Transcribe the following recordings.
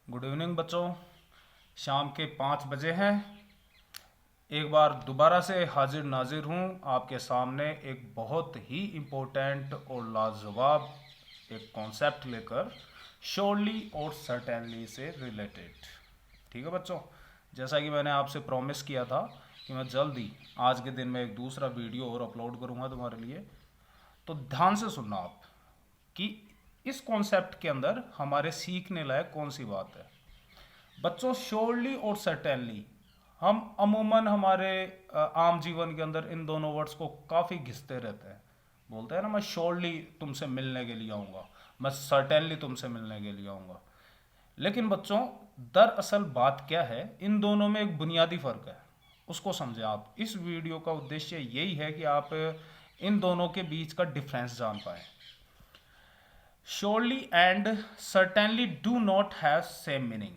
Good evening बच्चों। शाम के 5 बजे हैं। एक बार दोबारा से हाजिर नाजिर हूँ आपके सामने एक बहुत ही इम्पोर्टेंट और लाजवाब एक कॉन्सेप्ट लेकर, श्योरली और सर्टेनली से रिलेटेड। ठीक है बच्चों, जैसा कि मैंने आपसे प्रॉमिस किया था कि मैं जल्दी आज के दिन में एक दूसरा वीडियो और अपलोड करूँगा तुम्हारे लिए। तो ध्यान से सुनना आप कि इस कॉन्सेप्ट के अंदर हमारे सीखने लायक कौन सी बात है। बच्चों, श्योरली और सर्टेनली हम अमूमन हमारे आम जीवन के अंदर इन दोनों वर्ड्स को काफ़ी घिसते रहते हैं। बोलते हैं ना, मैं श्योरली तुमसे मिलने के लिए आऊँगा, मैं सर्टेनली तुमसे मिलने के लिए आऊँगा। लेकिन बच्चों, दरअसल बात क्या है, इन दोनों में एक बुनियादी फ़र्क है, उसको समझें आप। इस वीडियो का उद्देश्य यही है कि आप इन दोनों के बीच का डिफरेंस जान पाएँ। Surely and certainly do not have same meaning.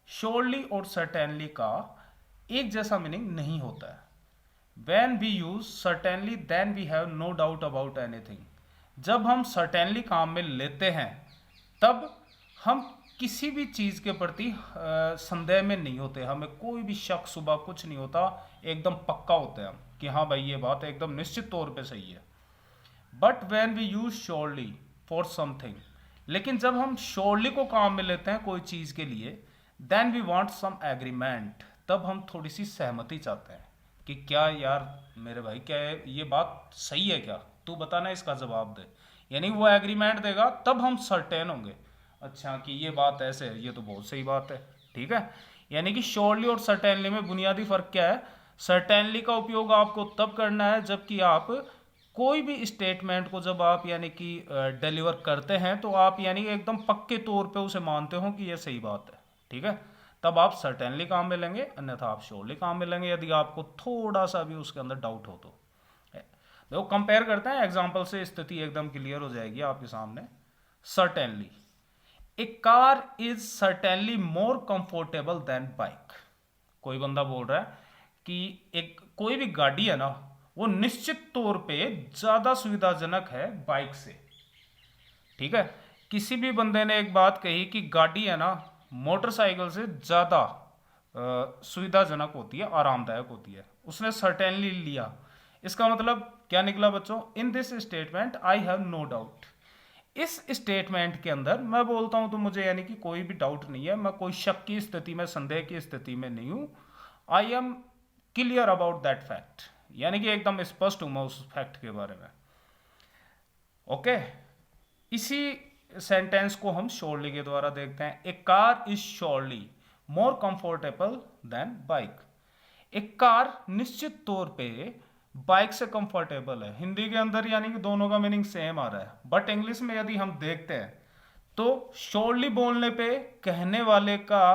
Surely और सर्टेनली का एक जैसा मीनिंग नहीं होता है। When we use certainly then we have no doubt about anything। जब हम certainly काम में लेते हैं तब हम किसी भी चीज़ के प्रति संदेह में नहीं होते, हमें कोई भी शक शुबा कुछ नहीं होता, एकदम पक्का होते हैं हम कि हाँ भाई ये बात एकदम निश्चित तौर पे सही है। But when we use surely for something, लेकिन जब हम श्योरली को काम में लेते हैं कोई चीज़ के लिए, then we want some agreement, तब हम थोड़ी सी सहमति चाहते हैं कि क्या यार मेरे भाई, क्या ये बात सही है, क्या तू बताना, इसका जवाब दे। यानी वो एग्रीमेंट देगा तब हम सर्टेन होंगे, अच्छा कि ये बात ऐसे है, ये तो बहुत सही बात है। ठीक है, यानी कि श्योरली और सर्टेनली में बुनियादी फर्क क्या है। सर्टेनली का उपयोग आपको तब करना है जबकि आप कोई भी स्टेटमेंट को जब आप यानी कि डिलीवर करते हैं तो आप यानी एकदम पक्के तौर पे उसे मानते हो कि ये सही बात है। ठीक है, तब आप सर्टेनली काम में लेंगे, अन्यथा आप श्योरली काम में लेंगे यदि आपको थोड़ा सा भी उसके अंदर डाउट हो तो। देखो, कंपेयर करते हैं एग्जांपल से, स्थिति एकदम क्लियर हो जाएगी आपके सामने। Certainly, a car is certainly more comfortable than bike. कोई बंदा बोल रहा है कि एक कोई भी गाड़ी है ना, वो निश्चित तौर पे ज्यादा सुविधाजनक है बाइक से। ठीक है, किसी भी बंदे ने एक बात कही कि गाड़ी है ना मोटरसाइकिल से ज़्यादा सुविधाजनक होती है, आरामदायक होती है, उसने सर्टेनली लिया। इसका मतलब क्या निकला बच्चों, in this statement I have no doubt. इस स्टेटमेंट के अंदर मैं बोलता हूं तो मुझे यानी कि कोई भी डाउट नहीं है, मैं कोई शक की स्थिति में, संदेह की स्थिति में नहीं हूं। I am clear about that fact, यानी कि एकदम स्पष्ट हूं मैं उस फैक्ट के बारे में। ओके, इसी सेंटेंस को हम श्योरली के द्वारा देखते हैं। A car is surely more comfortable than bike. एक कार निश्चित तौर पे बाइक से कंफर्टेबल है। हिंदी के अंदर यानी कि दोनों का मीनिंग सेम आ रहा है, बट इंग्लिश में यदि हम देखते हैं तो श्योरली बोलने पे कहने वाले का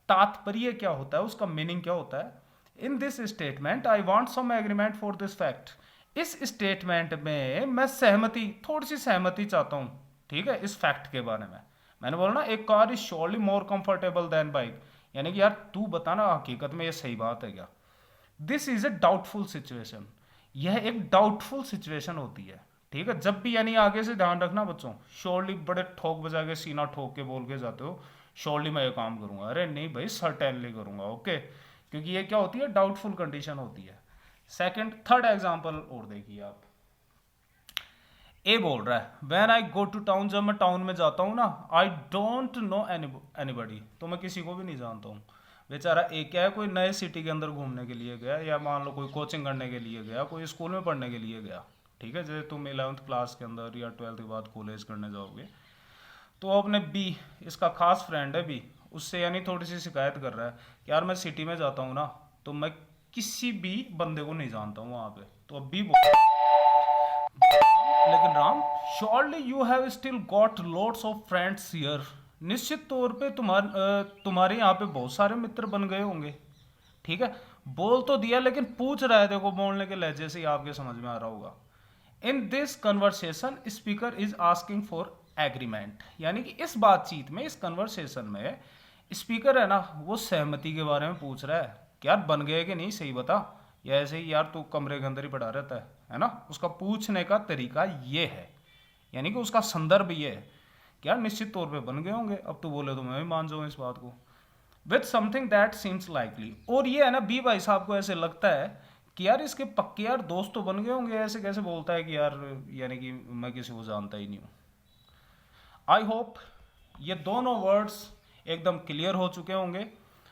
तात्पर्य क्या होता है, उसका मीनिंग क्या होता है। In this statement I want some agreement for this fact. इस स्टेटमेंट में मैं सहमति, थोड़ी सी सहमति चाहता हूं, ठीक है, इस फैक्ट के बारे में। मैंने बोला ना, एक car is surely more comfortable than bike, यानी कि यार तू बताना हकीकत में ये सही बात है क्या। This is a doubtful situation, यह एक डाउटफुल सिचुएशन होती है। ठीक है, जब भी यानी आगे से ध्यान रखना बच्चों, श्योरली बड़े ठोक बजा के, सीना ठोक के बोल के जाते हो श्योरली मैं ये काम करूंगा, अरे नहीं भाई सर्टेनली करूंगा। ओके, क्योंकि ये क्या होती है, डाउटफुल कंडीशन होती है। सेकंड, थर्ड एग्जांपल और देखिए आप। ए बोल रहा है, when I go to town, जब मैं टाउन में जाता हूँ ना, आई डोंट नो एनीबडी, तो मैं किसी को भी नहीं जानता हूँ। बेचारा ए क्या है, कोई नए सिटी के अंदर घूमने के लिए गया, या मान लो कोई कोचिंग करने के लिए गया, कोई स्कूल में पढ़ने के लिए गया। ठीक है, जैसे तुम 11th क्लास के अंदर या 12th के बाद कॉलेज करने जाओगे, तो अपने बी, इसका खास फ्रेंड है बी, उससे यानी थोड़ी सी शिकायत कर रहा है कि यार मैं सिटी में जाता हूँ ना, तो मैं किसी भी बंदे को नहीं जानता हूँ वहाँ पे। तो अब बी बोल, लेकिन Ram, surely you have still got lots of friends here. निश्चित तौर पे तुम्हारे यहाँ पे बहुत सारे मित्र बन गए होंगे। ठीक है, बोल तो दिया लेकिन पूछ रहा है, देखो बोलने के लहजे से ही आपके समझ में आ रहा होगा। In this conversation speaker is asking for agreement, यानी कि इस बातचीत में, इस कन्वर्सेशन में स्पीकर है ना, वो सहमति के बारे में पूछ रहा है कि यार बन गए कि नहीं, सही बता, या ऐसे ही यार तू कमरे के अंदर ही पड़ा रहता है ना। उसका पूछने का तरीका ये है, यानी कि उसका संदर्भ ये है कि यार निश्चित तौर पे बन गए होंगे, अब तो बोले तो मैं भी मान जाऊँ इस बात को। With something that seems likely, और ये है ना बी भाई साहब को ऐसे लगता है कि यार इसके पक्के यार दोस्त तो बन गए होंगे, ऐसे कैसे बोलता है कि यार यानी कि मैं किसी को जानता ही नहीं हूँ। आई होप ये दोनों वर्ड्स एकदम क्लियर हो चुके होंगे।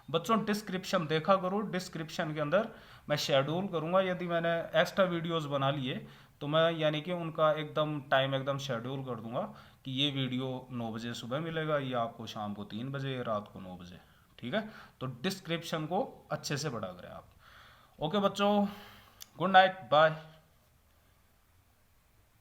बच्चों डिस्क्रिप्शन देखा करो, डिस्क्रिप्शन के अंदर मैं शेड्यूल करूँगा, यदि मैंने एक्स्ट्रा वीडियोस बना लिए तो मैं यानी कि उनका एकदम टाइम एकदम शेड्यूल कर दूंगा कि ये वीडियो 9 बजे सुबह मिलेगा, ये आपको शाम को 3 बजे, रात को 9 बजे। ठीक है, तो डिस्क्रिप्शन को अच्छे से पढ़ा करें आप। ओके बच्चों, गुड नाइट, बाय।